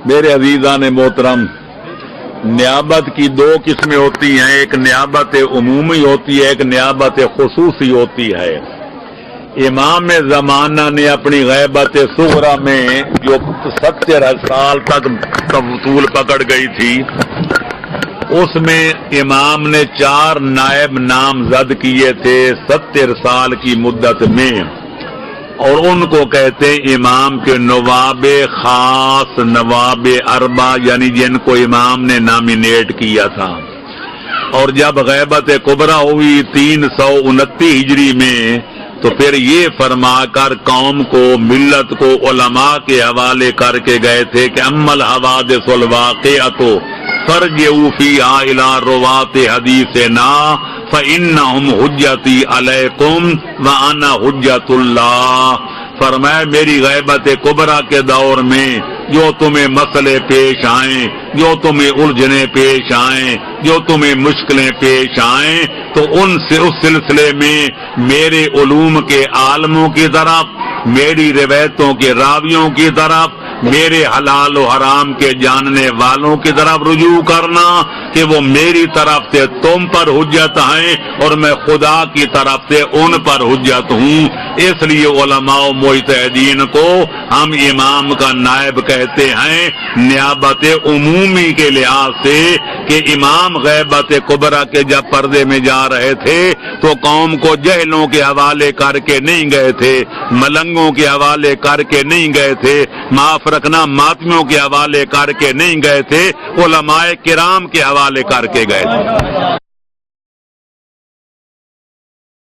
میرے عزیزان محترم، نیابت کی دو قسمیں ہوتی ہیں، ایک نیابت عمومی ہوتی ہے، ایک نیابت خصوصی ہوتی ہے۔ امام زمانہ نے اپنی غیبت صغرا میں جو 70 سال تک طول پکڑ گئی تھی، اس میں امام نے 4 نائب نامزد کیے تھے 70 سال کی مدت میں، اور ان کو کہتے ہیں امام کے نواب خاص، نواب اربع، یعنی جن کو امام نے نامینیٹ کیا تھا۔ اور جب غیبت کبریٰ ہوئی 329 ہجری میں، تو پھر یہ فرما کر قوم کو، ملت کو علماء کے حوالے کر کے گئے تھے کہ اما الحوادث الواقعۃ فارجعوا فیہا الی رواۃ حدیثنا فإنہم حجتی علیکم وأنا حجت اللہ۔ فرمایا میری غیبت کبریٰ کے دور میں جو تمہیں مسئلے پیش آئیں، جو تمہیں الجھنیں پیش آئیں، جو تمہیں مشکلیں پیش آئیں، تو ان سے اس سلسلے میں میرے علوم کے عالموں کی طرف، میری روایتوں کے راویوں کی طرف، میرے حلال و حرام کے جاننے والوں کی طرف رجوع کرنا کہ وہ میری طرف سے تم پر حجت ہیں اور میں خدا کی طرف سے ان پر حجت ہوں۔ اس لیے علماء و مجتہدین کو ہم امام کا نائب کہتے ہیں، نیابت عمومی کے لحاظ سے کہ امام غیبت کبریٰ کے جب پردے میں جا رہے تھے تو قوم کو جہلوں کے حوالے کر کے نہیں گئے تھے، ملنگوں کے حوالے کر کے نہیں گئے تھے، معاف رکھنا ماتمیوں کے حوالے کر کے نہیں گئے تھے، علماء کرام کے حوالے کر کے گئے تھے۔